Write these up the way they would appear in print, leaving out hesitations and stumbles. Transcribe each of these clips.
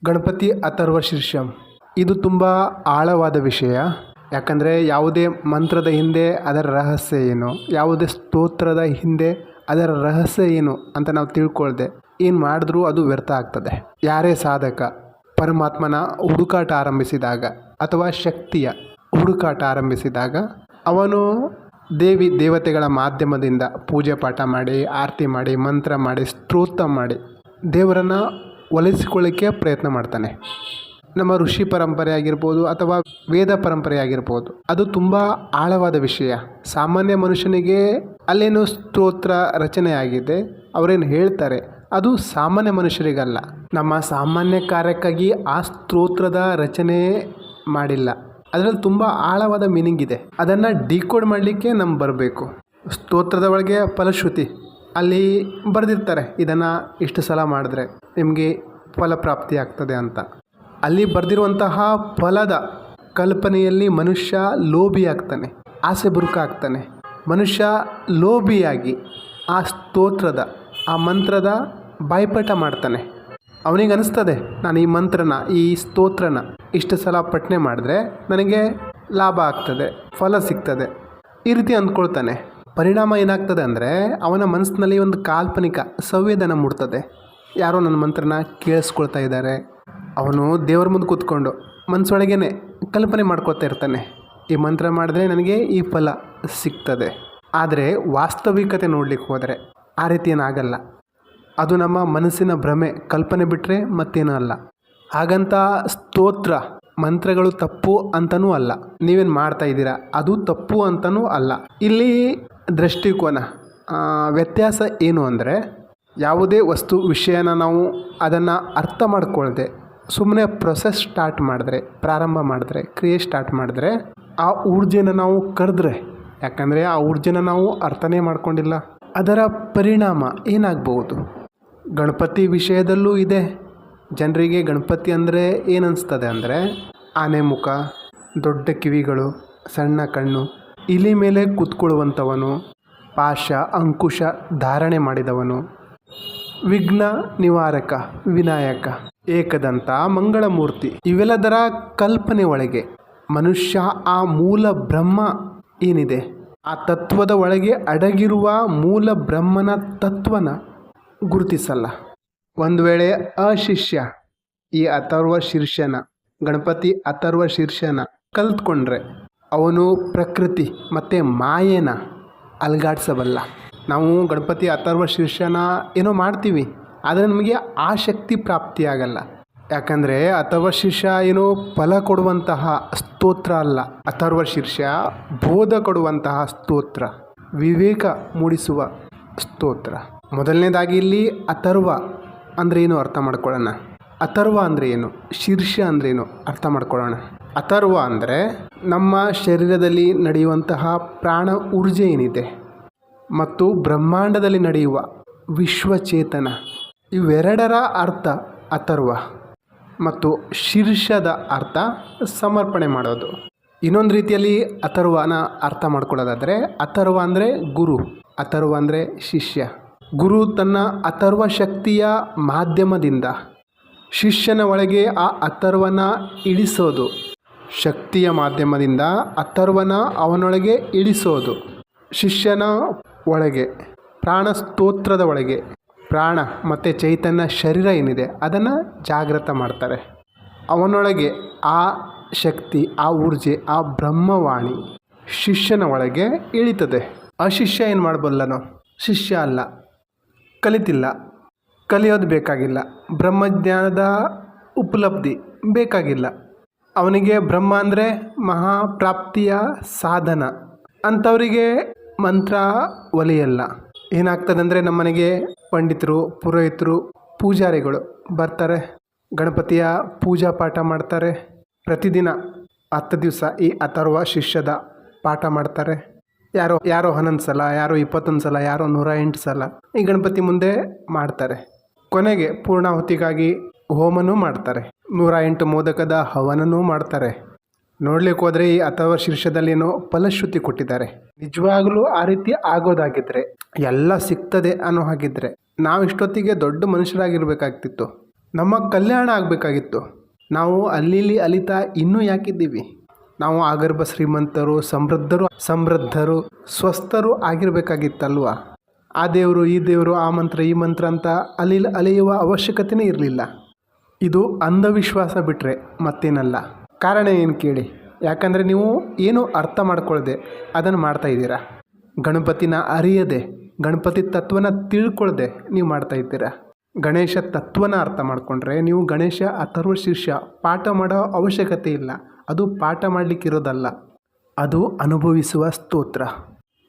ಗಣಪತಿ ಅಥರ್ವ ಶೀರ್ಷಂ ಇದು ತುಂಬ ಆಳವಾದ ವಿಷಯ. ಯಾಕಂದರೆ ಯಾವುದೇ ಮಂತ್ರದ ಹಿಂದೆ ಅದರ ರಹಸ್ಯ ಏನು, ಯಾವುದೇ ಸ್ತೋತ್ರದ ಹಿಂದೆ ಅದರ ರಹಸ್ಯ ಏನು ಅಂತ ನಾವು ತಿಳ್ಕೊಳ್ದೆ ಏನು ಮಾಡಿದ್ರೂ ಅದು ವ್ಯರ್ಥ ಆಗ್ತದೆ. ಯಾರೇ ಸಾಧಕ ಪರಮಾತ್ಮನ ಹುಡುಕಾಟ ಆರಂಭಿಸಿದಾಗ ಅಥವಾ ಶಕ್ತಿಯ ಹುಡುಕಾಟ ಆರಂಭಿಸಿದಾಗ ಅವನು ದೇವತೆಗಳ ಮಾಧ್ಯಮದಿಂದ ಪೂಜೆ ಪಾಠ ಮಾಡಿ, ಆರತಿ ಮಾಡಿ, ಮಂತ್ರ ಮಾಡಿ, ಸ್ತೋತ್ರ ಮಾಡಿ ದೇವರನ್ನು ಒಲಿಸಿಕೊಳ್ಳಿಕ್ಕೆ ಪ್ರಯತ್ನ ಮಾಡ್ತಾನೆ. ನಮ್ಮ ಋಷಿ ಪರಂಪರೆ ಆಗಿರ್ಬೋದು ಅಥವಾ ವೇದ ಪರಂಪರೆ ಆಗಿರ್ಬೋದು, ಅದು ತುಂಬ ಆಳವಾದ ವಿಷಯ. ಸಾಮಾನ್ಯ ಮನುಷ್ಯನಿಗೆ ಅಲ್ಲೇನು ಸ್ತೋತ್ರ ರಚನೆ ಆಗಿದೆ, ಅವರೇನು ಹೇಳ್ತಾರೆ ಅದು ಸಾಮಾನ್ಯ ಮನುಷ್ಯರಿಗಲ್ಲ. ನಮ್ಮ ಸಾಮಾನ್ಯ ಕಾರ್ಯಕ್ಕಾಗಿ ಆ ಸ್ತೋತ್ರದ ರಚನೆ ಮಾಡಿಲ್ಲ. ಅದರಲ್ಲಿ ತುಂಬ ಆಳವಾದ ಮೀನಿಂಗ್ ಇದೆ. ಅದನ್ನು ಡಿಕೋಡ್ ಮಾಡಲಿಕ್ಕೆ ನಮ್ಗೆ ಬರಬೇಕು. ಸ್ತೋತ್ರದ ಒಳಗೆ ಫಲಶ್ರುತಿ ಅಲ್ಲಿ ಬರೆದಿರ್ತಾರೆ, ಇದನ್ನು ಇಷ್ಟು ಸಲ ಮಾಡಿದ್ರೆ ನಿಮಗೆ ಫಲಪ್ರಾಪ್ತಿ ಆಗ್ತದೆ ಅಂತ. ಅಲ್ಲಿ ಬರೆದಿರುವಂತಹ ಫಲದ ಕಲ್ಪನೆಯಲ್ಲಿ ಮನುಷ್ಯ ಲೋಭಿ ಆಗ್ತಾನೆ, ಆಸೆ ಬುರುಕ ಆಗ್ತಾನೆ. ಮನುಷ್ಯ ಲೋಭಿಯಾಗಿ ಆ ಸ್ತೋತ್ರದ ಆ ಮಂತ್ರದ ಬಾಯ್ಪಾಠ ಮಾಡ್ತಾನೆ. ಅವನಿಗೆ ಅನಿಸ್ತದೆ, ನಾನು ಈ ಮಂತ್ರನ ಈ ಸ್ತೋತ್ರನ ಇಷ್ಟು ಸಲ ಪಠನೆ ಮಾಡಿದ್ರೆ ನನಗೆ ಲಾಭ ಆಗ್ತದೆ, ಫಲ ಸಿಗ್ತದೆ, ಈ ರೀತಿ ಅಂದ್ಕೊಳ್ತಾನೆ. ಪರಿಣಾಮ ಏನಾಗ್ತದೆ ಅಂದರೆ ಅವನ ಮನಸ್ಸಿನಲ್ಲಿ ಒಂದು ಕಾಲ್ಪನಿಕ ಸಂವೇದನೆ ಮೂಡ್ತದೆ. ಯಾರೋ ನನ್ನ ಮಂತ್ರನ ಕೇಳಿಸ್ಕೊಳ್ತಾ ಇದ್ದಾರೆ. ಅವನು ದೇವರ ಮುಂದೆ ಕೂತ್ಕೊಂಡು ಮನಸ್ಸೊಳಗೇ ಕಲ್ಪನೆ ಮಾಡ್ಕೊಳ್ತಾ ಇರ್ತಾನೆ, ಈ ಮಂತ್ರ ಮಾಡಿದ್ರೆ ನನಗೆ ಈ ಫಲ ಸಿಗ್ತದೆ. ಆದರೆ ವಾಸ್ತವಿಕತೆ ನೋಡಲಿಕ್ಕೆ ಹೋದರೆ ಆ ರೀತಿ ಏನಾಗಲ್ಲ. ಅದು ನಮ್ಮ ಮನಸ್ಸಿನ ಭ್ರಮೆ, ಕಲ್ಪನೆ ಬಿಟ್ಟರೆ ಮತ್ತೇನೂ ಅಲ್ಲ. ಹಾಗಂತ ಸ್ತೋತ್ರ ಮಂತ್ರಗಳು ತಪ್ಪು ಅಂತನೂ ಅಲ್ಲ. ನೀವೇನು ಮಾಡ್ತಾ ಇದ್ದೀರಾ ಅದು ತಪ್ಪು ಅಂತನೂ ಅಲ್ಲ. ಇಲ್ಲಿ ದೃಷ್ಟಿಕೋನ ವ್ಯತ್ಯಾಸ ಏನು ಅಂದರೆ, ಯಾವುದೇ ವಸ್ತು ವಿಷಯನ ನಾವು ಅದನ್ನು ಅರ್ಥ ಮಾಡ್ಕೊಳ್ದೆ ಸುಮ್ಮನೆ ಪ್ರೊಸೆಸ್ ಸ್ಟಾರ್ಟ್ ಮಾಡಿದ್ರೆ, ಪ್ರಾರಂಭ ಮಾಡಿದ್ರೆ, ಕ್ರಿಯೆ ಸ್ಟಾರ್ಟ್ ಮಾಡಿದ್ರೆ ಆ ಊರ್ಜೆನ ನಾವು ಕರೆದ್ರೆ, ಯಾಕಂದರೆ ಆ ಊರ್ಜೆನ ನಾವು ಅರ್ಥನೇ ಮಾಡ್ಕೊಂಡಿಲ್ಲ, ಅದರ ಪರಿಣಾಮ ಏನಾಗ್ಬೋದು. ಗಣಪತಿ ವಿಷಯದಲ್ಲೂ ಇದೆ. ಜನರಿಗೆ ಗಣಪತಿ ಅಂದರೆ ಏನು ಅನಿಸ್ತದೆ ಅಂದರೆ, ಆನೆ ಮುಖ, ದೊಡ್ಡ ಕಿವಿಗಳು, ಸಣ್ಣ ಕಣ್ಣು, ಇಲಿ ಮೇಲೆ ಕೂತ್ಕೊಳ್ಳುವಂಥವನು, ಪಾಶ ಅಂಕುಶ ಧಾರಣೆ ಮಾಡಿದವನು, ವಿಘ್ನ ನಿವಾರಕ, ವಿನಾಯಕ, ಏಕದಂತ, ಮಂಗಳಮೂರ್ತಿ, ಇವೆಲ್ಲದರ ಕಲ್ಪನೆ ಒಳಗೆ ಮನುಷ್ಯ ಆ ಮೂಲ ಬ್ರಹ್ಮ ಏನಿದೆ ಆ ತತ್ವದ ಒಳಗೆ ಅಡಗಿರುವ ಮೂಲ ಬ್ರಹ್ಮನ ತತ್ವನ ಗುರುತಿಸಲ್ಲ. ಒಂದು ವೇಳೆ ಅಶಿಷ್ಯ ಈ ಅಥರ್ವ ಶೀರ್ಷನ ಗಣಪತಿ ಅಥರ್ವ ಶೀರ್ಷನ ಕಲ್ತ್ಕೊಂಡ್ರೆ ಅವನು ಪ್ರಕೃತಿ ಮತ್ತು ಮಾಯೆನ ಅಲ್ಗಾಡಿಸಬಲ್ಲ. ನಾವು ಗಣಪತಿ ಅಥರ್ವ ಶೀರ್ಷನ ಏನೋ ಮಾಡ್ತೀವಿ, ಆದರೆ ನಮಗೆ ಆ ಶಕ್ತಿ ಪ್ರಾಪ್ತಿಯಾಗಲ್ಲ. ಯಾಕಂದರೆ ಅಥರ್ವ ಶೀರ್ಷ ಏನೋ ಫಲ ಕೊಡುವಂತಹ ಸ್ತೋತ್ರ ಅಲ್ಲ. ಅಥರ್ವ ಶೀರ್ಷ ಬೋಧ ಕೊಡುವಂತಹ ಸ್ತೋತ್ರ, ವಿವೇಕ ಮೂಡಿಸುವ ಸ್ತೋತ್ರ. ಮೊದಲನೇದಾಗಿ ಇಲ್ಲಿ ಅಥರ್ವ ಅಂದರೆ ಏನು ಅರ್ಥ ಮಾಡ್ಕೊಳ್ಳೋಣ. ಅಥರ್ವ ಅಂದರೆ ಏನು, ಶೀರ್ಷ ಅಂದರೆ ಏನು ಅರ್ಥ ಮಾಡ್ಕೊಳ್ಳೋಣ. ಅಥರ್ವ ಅಂದರೆ ನಮ್ಮ ಶರೀರದಲ್ಲಿ ನಡೆಯುವಂತಹ ಪ್ರಾಣ ಊರ್ಜೆ ಏನಿದೆ ಮತ್ತು ಬ್ರಹ್ಮಾಂಡದಲ್ಲಿ ನಡೆಯುವ ವಿಶ್ವಚೇತನ, ಇವೆರಡರ ಅರ್ಥ ಅಥರ್ವ. ಮತ್ತು ಶೀರ್ಷದ ಅರ್ಥ ಸಮರ್ಪಣೆ ಮಾಡೋದು. ಇನ್ನೊಂದು ರೀತಿಯಲ್ಲಿ ಅಥರ್ವನ ಅರ್ಥ ಮಾಡ್ಕೊಳ್ಳೋದಾದರೆ, ಅಥರ್ವ ಅಂದರೆ ಗುರು, ಅಥರ್ವ ಅಂದರೆ ಶಿಷ್ಯ. ಗುರು ತನ್ನ ಅಥರ್ವ ಶಕ್ತಿಯ ಮಾಧ್ಯಮದಿಂದ ಶಿಷ್ಯನ ಒಳಗೆ ಆ ಅಥರ್ವನ ಇಳಿಸೋದು, ಶಕ್ತಿಯ ಮಾಧ್ಯಮದಿಂದ ಅಥರ್ವನ ಅವನೊಳಗೆ ಇಳಿಸೋದು. ಶಿಷ್ಯನ ಒಳಗೆ ಪ್ರಾಣ ಸ್ತೋತ್ರದ ಒಳಗೆ ಪ್ರಾಣ ಮತ್ತು ಚೈತನ್ಯ ಶರೀರ ಏನಿದೆ ಅದನ್ನು ಜಾಗೃತ ಮಾಡ್ತಾರೆ. ಅವನೊಳಗೆ ಆ ಶಕ್ತಿ, ಆ ಊರ್ಜೆ, ಆ ಬ್ರಹ್ಮವಾಣಿ ಶಿಷ್ಯನ ಒಳಗೆ ಇಳಿತದೆ. ಆ ಶಿಷ್ಯ ಏನು ಮಾಡಬಲ್ಲನೋ, ಶಿಷ್ಯ ಅಲ್ಲ, ಕಲಿತಿಲ್ಲ, ಕಲಿಯೋದು ಬೇಕಾಗಿಲ್ಲ, ಬ್ರಹ್ಮಜ್ಞಾನದ ಉಪಲಬ್ಧಿ ಬೇಕಾಗಿಲ್ಲ, ಅವನಿಗೆ ಬ್ರಹ್ಮ ಅಂದರೆ ಮಹಾಪ್ರಾಪ್ತಿಯ ಸಾಧನ, ಅಂಥವರಿಗೆ ಮಂತ್ರ ಒಲಿಯಲ್ಲ. ಏನಾಗ್ತದೆ ಅಂದರೆ, ನಮ್ಮನೆಗೆ ಪಂಡಿತರು, ಪುರೋಹಿತರು, ಪೂಜಾರಿಗಳು ಬರ್ತಾರೆ, ಗಣಪತಿಯ ಪೂಜಾ ಪಾಠ ಮಾಡ್ತಾರೆ. ಪ್ರತಿದಿನ 10 ದಿವಸ ಈ ಅಥರ್ವ ಶಿಷ್ಯದ ಪಾಠ ಮಾಡ್ತಾರೆ. ಯಾರೋ 11 ಸಲ, ಯಾರೋ 21 ಸಲ, ಯಾರೋ 108 ಸಲ ಈ ಗಣಪತಿ ಮುಂದೆ ಮಾಡ್ತಾರೆ. ಕೊನೆಗೆ ಪೂರ್ಣಾಹುತಿಗಾಗಿ ಹೋಮನೂ ಮಾಡ್ತಾರೆ, 108 ಮೋದಕದ ಹವನನೂ ಮಾಡ್ತಾರೆ. ನೋಡ್ಲಿಕ್ಕೆ ಹೋದರೆ ಈ ಅಥರ್ವ ಶೀರ್ಷದಲ್ಲೇನೋ ಫಲಶ್ರುತಿ ಕೊಟ್ಟಿದ್ದಾರೆ. ನಿಜವಾಗಲೂ ಆ ರೀತಿ ಆಗೋದಾಗಿದ್ದರೆ, ಎಲ್ಲ ಸಿಗ್ತದೆ ಅನ್ನೋ ಹಾಗಿದ್ರೆ ನಾವು ಇಷ್ಟೊತ್ತಿಗೆ ದೊಡ್ಡ ಮನುಷ್ಯರಾಗಿರ್ಬೇಕಾಗ್ತಿತ್ತು. ನಮ್ಮ ಕಲ್ಯಾಣ ಆಗಬೇಕಾಗಿತ್ತು. ನಾವು ಅಲ್ಲಿ ಅಲಿತಾ ಇನ್ನೂ ಯಾಕಿದ್ದೀವಿ? ನಾವು ಆಗರ್ಭ ಶ್ರೀಮಂತರು, ಸಮೃದ್ಧರು, ಸ್ವಸ್ಥರು ಆಗಿರಬೇಕಾಗಿತ್ತಲ್ವ? ಆ ದೇವರು, ಈ ದೇವರು, ಆ ಮಂತ್ರ, ಈ ಮಂತ್ರ ಅಂತ ಅಲೆಯುವ ಅವಶ್ಯಕತೆಯೇ ಇರಲಿಲ್ಲ. ಇದು ಅಂಧವಿಶ್ವಾಸ ಬಿಟ್ಟರೆ ಮತ್ತೇನಲ್ಲ. ಕಾರಣ ಏನು ಕೇಳಿ. ಯಾಕಂದರೆ ನೀವು ಏನು ಅರ್ಥ ಮಾಡ್ಕೊಳ್ಳದೆ ಅದನ್ನು ಮಾಡ್ತಾಯಿದ್ದೀರಾ. ಗಣಪತಿನ ಅರಿಯದೆ, ಗಣಪತಿ ತತ್ವನ ತಿಳ್ಕೊಳ್ಳದೆ ನೀವು ಮಾಡ್ತಾಯಿದ್ದೀರಾ. ಗಣೇಶ ತತ್ವನ ಅರ್ಥ ಮಾಡಿಕೊಂಡ್ರೆ ನೀವು ಗಣೇಶ ಅಥರ್ವ ಶೀರ್ಷ ಪಾಠ ಮಾಡೋ ಅವಶ್ಯಕತೆ ಇಲ್ಲ. ಅದು ಪಾಠ ಮಾಡಲಿಕ್ಕಿರೋದಲ್ಲ, ಅದು ಅನುಭವಿಸುವ ಸ್ತೋತ್ರ.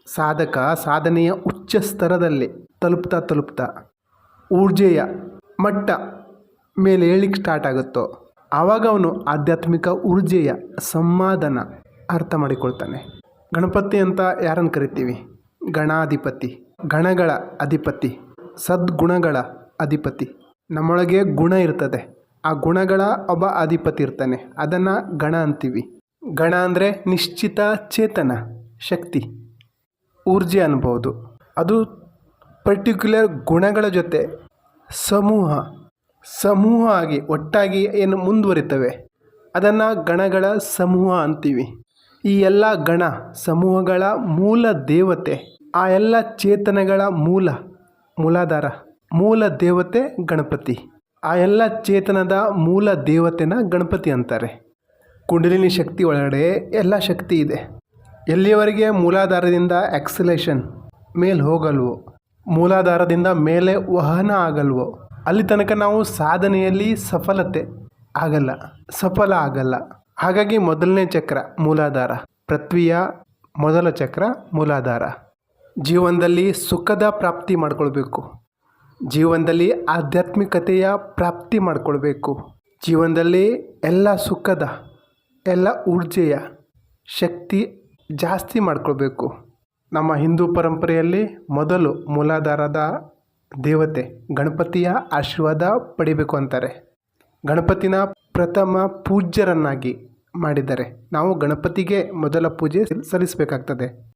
ಸಾಧಕ ಸಾಧನೆಯ ಉಚ್ಚ ಸ್ತರದಲ್ಲಿ ತಲುಪ್ತಾ ಊರ್ಜೆಯ ಮಟ್ಟ ಮೇಲೆ ಏಳಿಗೆ ಸ್ಟಾರ್ಟ್ ಆಗುತ್ತೋ ಆವಾಗ ಅವನು ಆಧ್ಯಾತ್ಮಿಕ ಊರ್ಜೆಯ ಸಮಾಧಾನ ಅರ್ಥ ಮಾಡಿಕೊಳ್ತಾನೆ. ಗಣಪತಿ ಅಂತ ಯಾರನ್ನು ಕರಿತೀವಿ? ಗಣಾಧಿಪತಿ, ಗಣಗಳ ಅಧಿಪತಿ, ಸದ್ಗುಣಗಳ ಅಧಿಪತಿ. ನಮ್ಮೊಳಗೆ ಗುಣ ಇರ್ತದೆ, ಆ ಗುಣಗಳ ಒಬ್ಬ ಅಧಿಪತಿ ಇರ್ತಾನೆ, ಅದನ್ನು ಗಣ ಅಂತೀವಿ. ಗಣ ಅಂದರೆ ನಿಶ್ಚಿತ ಚೇತನ ಶಕ್ತಿ, ಊರ್ಜೆ ಅನ್ಬೋದು. ಅದು ಪರ್ಟಿಕ್ಯುಲರ್ ಗುಣಗಳ ಜೊತೆ ಸಮೂಹ ಆಗಿ ಒಟ್ಟಾಗಿ ಏನು ಮುಂದುವರಿತವೆ ಅದನ್ನು ಗಣಗಳ ಸಮೂಹ ಅಂತೀವಿ. ಈ ಎಲ್ಲ ಗಣ ಸಮೂಹಗಳ ಮೂಲ ದೇವತೆ, ಆ ಎಲ್ಲ ಚೇತನಗಳ ಮೂಲ ದೇವತೆ ಗಣಪತಿ. ಆ ಎಲ್ಲ ಚೇತನದ ಮೂಲ ದೇವತೆನ ಗಣಪತಿ ಅಂತಾರೆ. ಕುಂಡಲಿನಿ ಶಕ್ತಿ ಒಳಗಡೆ ಎಲ್ಲ ಶಕ್ತಿ ಇದೆ. ಎಲ್ಲಿಯವರೆಗೆ ಮೂಲಾಧಾರದಿಂದ ಎಕ್ಸಲೇಷನ್ ಮೇಲೆ ಹೋಗಲ್ವೋ, ಮೂಲಾಧಾರದಿಂದ ಮೇಲೆ ವಹನ ಆಗಲ್ವೋ, ಅಲ್ಲಿ ತನಕ ನಾವು ಸಾಧನೆಯಲ್ಲಿ ಸಫಲ ಆಗಲ್ಲ. ಹಾಗಾಗಿ ಮೊದಲನೇ ಚಕ್ರ ಮೂಲಾಧಾರ, ಪೃಥ್ವಿಯ ಮೊದಲ ಚಕ್ರ ಮೂಲಾಧಾರ. ಜೀವನದಲ್ಲಿ ಸುಖದ ಪ್ರಾಪ್ತಿ ಮಾಡ್ಕೊಳ್ಬೇಕು, ಜೀವನದಲ್ಲಿ ಆಧ್ಯಾತ್ಮಿಕತೆಯ ಪ್ರಾಪ್ತಿ ಮಾಡ್ಕೊಳ್ಬೇಕು, ಜೀವನದಲ್ಲಿ ಎಲ್ಲ ಸುಖದ ಎಲ್ಲ ಊರ್ಜೆಯ ಶಕ್ತಿ ಜಾಸ್ತಿ ಮಾಡ್ಕೊಳ್ಬೇಕು. ನಮ್ಮ ಹಿಂದೂ ಪರಂಪರೆಯಲ್ಲಿ ಮೊದಲು ಮೂಲಾಧಾರದ ದೇವತೆ ಗಣಪತಿಯ ಆಶೀರ್ವಾದ ಪಡಿಬೇಕು ಅಂತಾರೆ. ಗಣಪತಿನ ಪ್ರಥಮ ಪೂಜ್ಯರನ್ನಾಗಿ ಮಾಡಿದ್ದಾರೆ. ನಾವು ಗಣಪತಿಗೆ ಮೊದಲ ಪೂಜೆ ಸಲ್ಲಿಸಬೇಕಾಗ್ತದೆ.